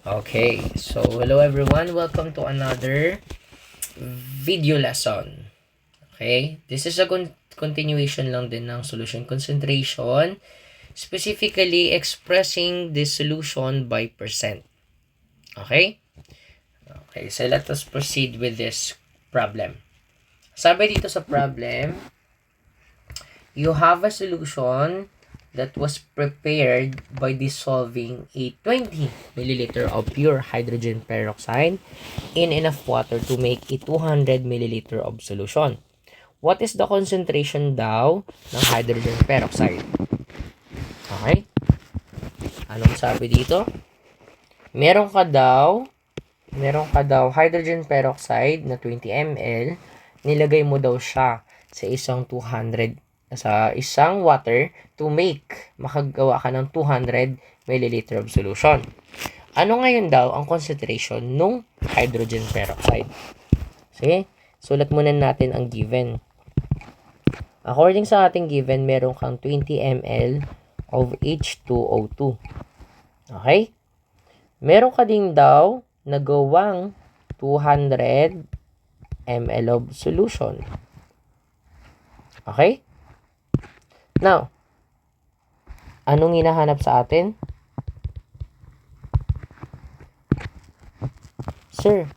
Okay, so hello everyone. Welcome to another video lesson. Okay, this is a continuation lang din ng solution concentration, specifically expressing the solution by percent. Okay? Okay, so let us proceed with this problem. Sabi dito sa problem, you have a solution that was prepared by dissolving a 20 milliliter of pure hydrogen peroxide in enough water to make a 200 milliliter of solution. What is the concentration daw ng hydrogen peroxide? Okay? Anong sabi dito? Meron ka daw hydrogen peroxide na 20 ml, nilagay mo daw siya sa isang water to makagawa ka ng 200 milliliter of solution. Ano ngayon daw ang concentration ng hydrogen peroxide? Sige, sulat muna natin ang given. According sa ating given, meron kang 20 ml of H2O2. Okay? Meron ka din daw nagawang 200 ml of solution. Okay? Now, anong hinahanap sa atin? Sir,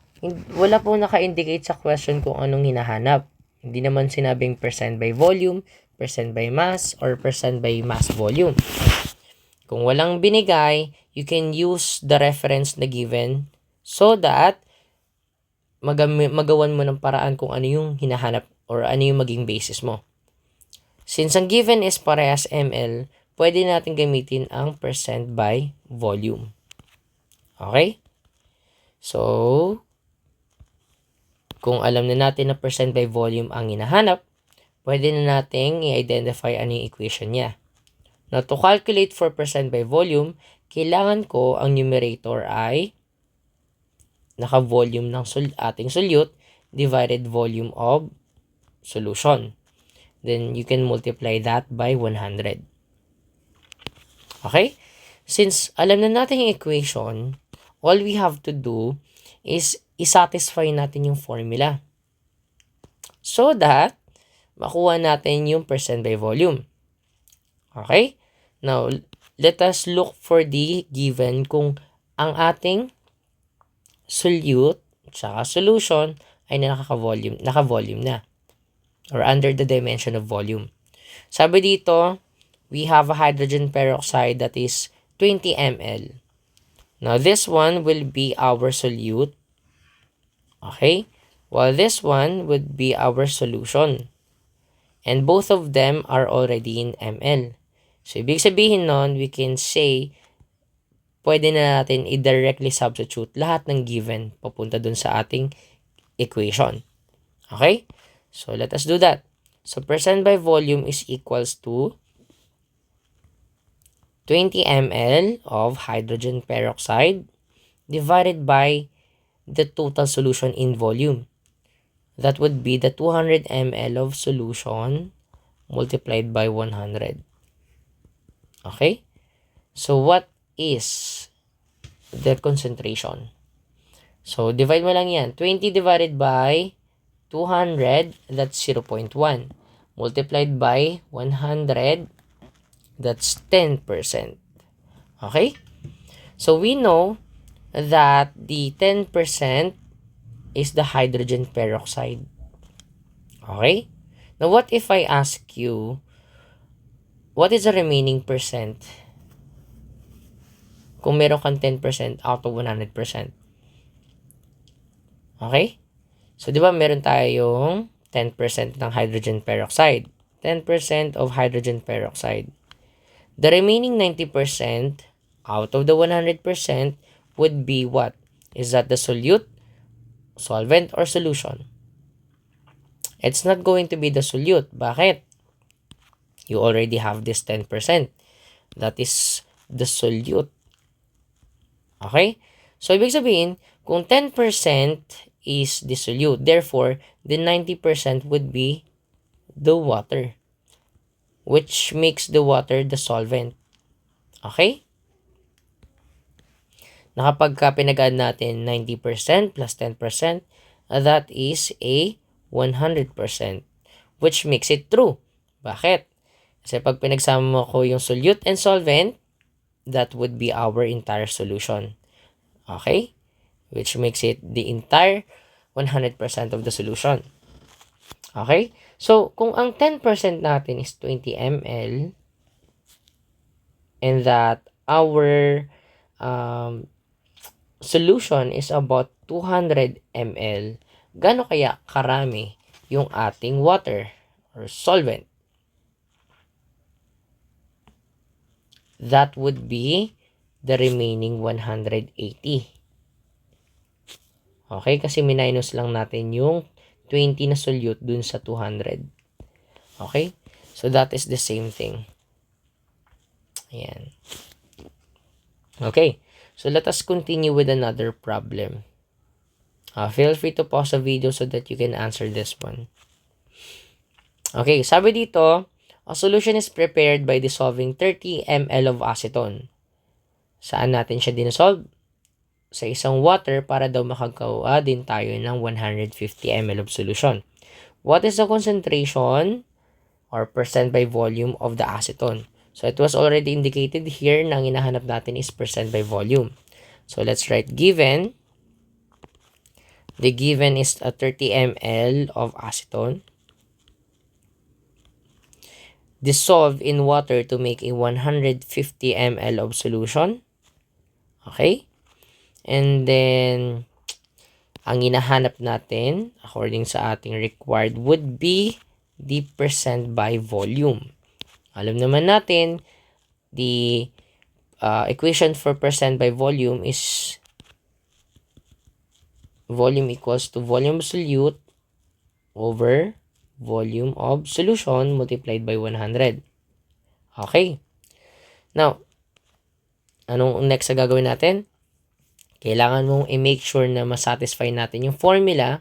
wala po naka-indicate sa question kung anong hinahanap. Hindi naman sinabing percent by volume, percent by mass, or percent by mass volume. Kung walang binigay, you can use the reference na given so that magawan mo ng paraan kung ano yung hinahanap or ano yung maging basis mo. Since ang given is parehas ml, pwede natin gamitin ang percent by volume. Okay? So, kung alam na natin na percent by volume ang hinahanap, pwede na nating i-identify ano yung equation niya. Now, to calculate for percent by volume, kailangan ko ang numerator ay naka-volume ng ating solute divided volume of solution. Then, you can multiply that by 100. Okay? Since alam na natin yung equation, all we have to do is i-satisfy natin yung formula so that makuha natin yung percent by volume. Okay? Now, let us look for the given kung ang ating solute tsaka solution ay naka-volume na or under the dimension of volume. Sabi dito, we have a hydrogen peroxide that is 20 ml. Now, this one will be our solute. Okay? While this one would be our solution. And both of them are already in ml. So, ibig sabihin nun, we can say, pwede na natin i-directly substitute lahat ng given papunta dun sa ating equation. Okay? So, let us do that. So, percent by volume is equals to 20 ml of hydrogen peroxide divided by the total solution in volume. That would be the 200 ml of solution multiplied by 100. Okay? So, what is the concentration? So, divide mo lang yan. 20 divided by 200, that's 0.1. Multiplied by 100, that's 10%. Okay? So, we know that the 10% is the hydrogen peroxide. Okay? Now, what if I ask you, what is the remaining percent? Kung meron kang 10% out of 100%. Okay? So, di ba meron tayong 10% ng hydrogen peroxide. 10% of hydrogen peroxide. The remaining 90% out of the 100% would be what? Is that the solute, solvent, or solution? It's not going to be the solute. Bakit? You already have this 10%. That is the solute. Okay? So, ibig sabihin, kung 10% is the solute, therefore, the 90% would be the water, which makes the water the solvent. Okay? na kapag pinag-add natin 90% plus 10%, that is a 100%, which makes it true. Bakit? Kasi pag pinagsama ko yung solute and solvent, that would be our entire solution. Okay? Which makes it the entire 100% of the solution. Okay? So, kung ang 10% natin is 20 ml, and that our solution is about 200 ml, gaano kaya karami yung ating water or solvent? That would be the remaining 180. Okay? Kasi minus lang natin yung 20 na solute dun sa 200. Okay? So, that is the same thing. Ayan. Okay. So, let us continue with another problem. Feel free to pause the video so that you can answer this one. Okay. Sabi dito, a solution is prepared by dissolving 30 ml of acetone. Saan natin siya dinosolve? Sa isang water para daw makagawa din tayo ng 150 ml of solution. What is the concentration or percent by volume of the acetone? So, it was already indicated here na ang hinahanap natin is percent by volume. So, let's write given. The given is a 30 ml of acetone dissolved in water to make a 150 ml of solution. Okay? And then, ang hinahanap natin, according sa ating required, would be the percent by volume. Alam naman natin, the equation for percent by volume is volume equals to volume of solute over volume of solution multiplied by 100. Okay. Now, anong next na gagawin natin? Kailangan mong i-make sure na masatisfy natin yung formula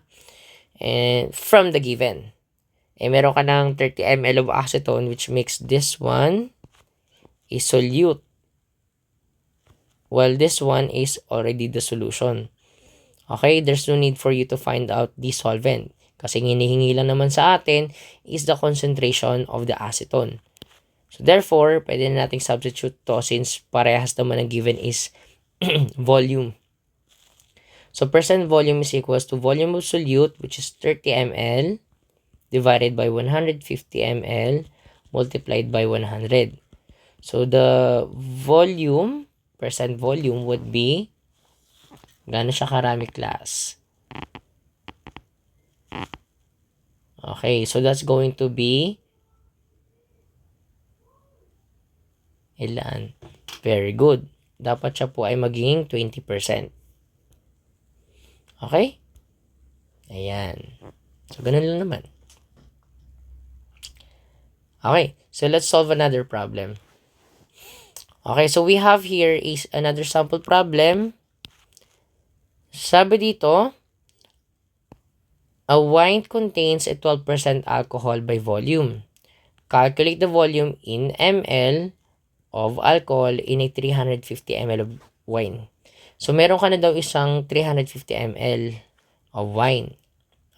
and from the given. Meron ka ng 30 ml of acetone which makes this one a solute, while this one is already the solution. Okay, there's no need for you to find out the solvent kasi hinihingi lang naman sa atin is the concentration of the acetone. So therefore, pwede na nating substitute to since parehas naman ang given is volume. So percent volume is equals to volume of solute, which is 30 ml divided by 150 ml multiplied by 100. So the volume, percent volume would be, gaano siya karami class? Okay, so that's going to be ilan? Very good. Dapat siya po ay maging 20%. Okay? Ayan. So, ganun lang naman. Okay, so let's solve another problem. Okay, so we have here is another sample problem. Sabi dito, a wine contains a 12% alcohol by volume. Calculate the volume in ml of alcohol in a 350 ml of wine. So, meron ka na daw isang 350 ml of wine.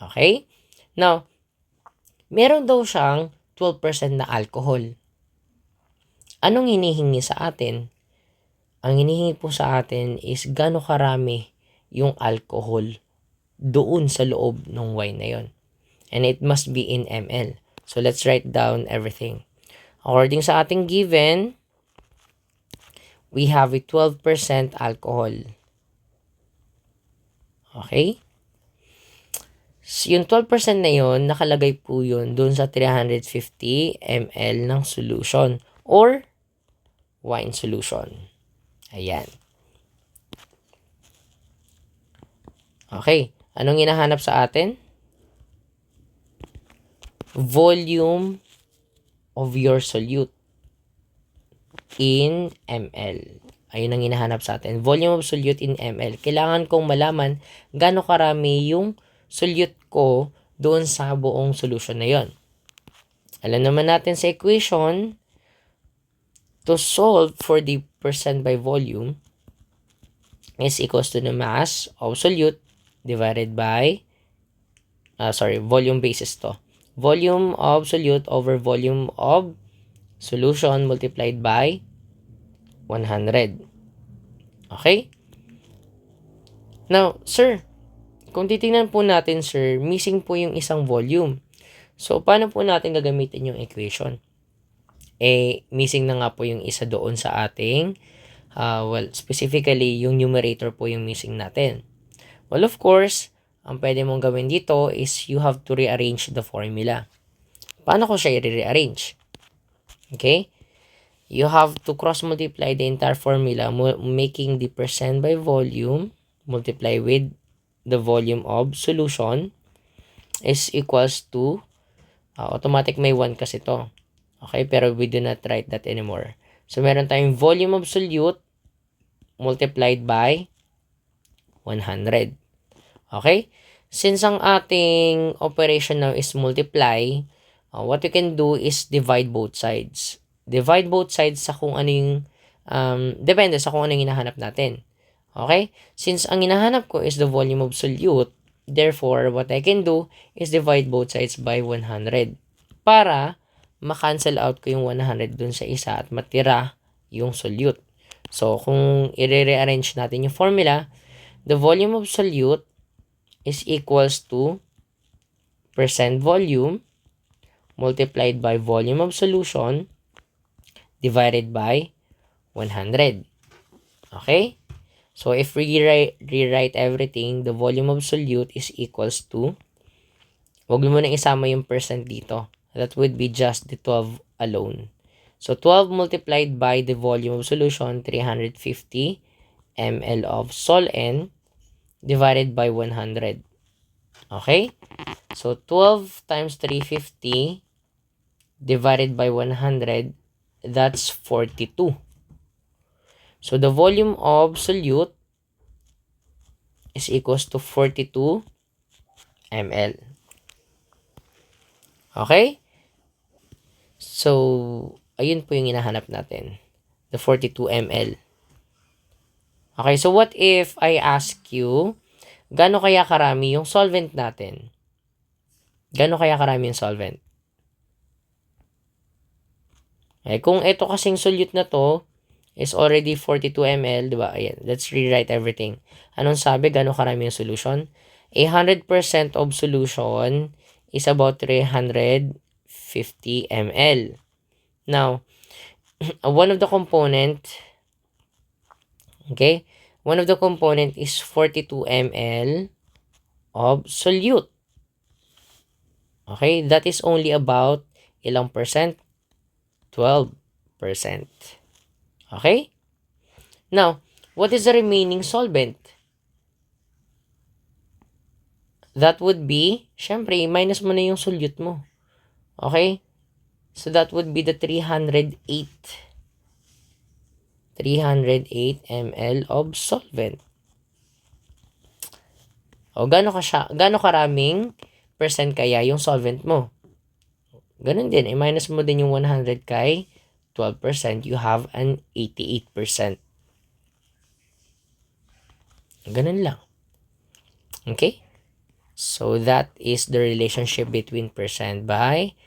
Okay? Now, meron daw siyang 12% na alcohol. Anong hinihingi sa atin? Ang hinihingi po sa atin is gaano karami yung alcohol doon sa loob ng wine na yon. And it must be in ml. So, let's write down everything. According sa ating given, we have a 12% alcohol. Okay? So, yung 12% na yon, nakalagay po yun doon sa 350 ml ng solution or wine solution. Ayan. Okay. Anong hinahanap sa atin? Volume of your solute in ml. Ayun ang hinahanap sa atin. Volume of solute in ml. Kailangan kong malaman gaano karami yung solute ko doon sa buong solution na yon. Alam naman natin sa equation, to solve for the percent by volume, is equals to the mass of solute divided by, volume basis to. Volume of solute over volume of solution multiplied by 100. Okay? Now, sir, kung titingnan po natin, sir, missing po yung isang volume. So, paano po natin gagamitin yung equation? Missing na nga po yung isa doon sa ating, specifically, yung numerator po yung missing natin. Well, of course, ang pwede mong gawin dito is you have to rearrange the formula. Paano ko siya i-rearrange? Okay? You have to cross-multiply the entire formula, making the percent by volume multiply with the volume of solution is equals to, automatic may 1 kasi to. Okay? Pero we do not write that anymore. So, meron tayong volume of solute multiplied by 100. Okay? Since ang ating operation now is multiply, what you can do is divide both sides. Divide both sides sa kung ano yung, depende sa kung ano yung hinahanap natin. Okay? Since ang hinahanap ko is the volume of solute, therefore, what I can do is divide both sides by 100 para ma-cancel out ko yung 100 dun sa isa at matira yung solute. So, kung i-rearrange natin yung formula, the volume of solute is equals to percent volume multiplied by volume of solution divided by 100. Okay? So, if we rewrite everything, the volume of solute is equals to, wag mo nang isama yung percent dito. That would be just the 12 alone. So, 12 multiplied by the volume of solution, 350 ml of Sol N divided by 100. Okay? So, 12 times 350 divided by 100, that's 42. So, the volume of solute is equals to 42 ml. Okay? So, ayun po yung hinahanap natin. The 42 ml. Okay, so what if I ask you, gaano kaya karami yung solvent natin? Gaano kaya karami yung solvent? Kung ito kasing solute na to is already 42 ml, diba? Ayan, let's rewrite everything. Anong sabi? Gaano karami yung solution? 100% of solution is about 350 ml. Now, one of the component is 42 ml of solute. Okay, that is only about ilang percent? 12%. Okay? Now, what is the remaining solvent? That would be, syempre, minus mo na yung solute mo. Okay? So, that would be the 308 ml of solvent. O, gaano karaming percent kaya yung solvent mo? Ganun din, minus mo din yung 100 kay 12%, you have an 88%. Ganun lang. Okay? So, that is the relationship between percent by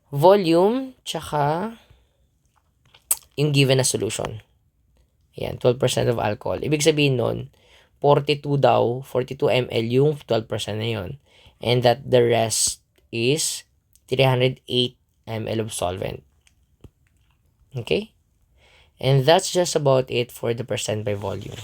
volume tsaka yung given na solution. Ayan, 12% of alcohol. Ibig sabihin nun, 42 ml yung 12% na yun. And that the rest is 308 ml of solvent. Okay? And that's just about it for the percent by volume.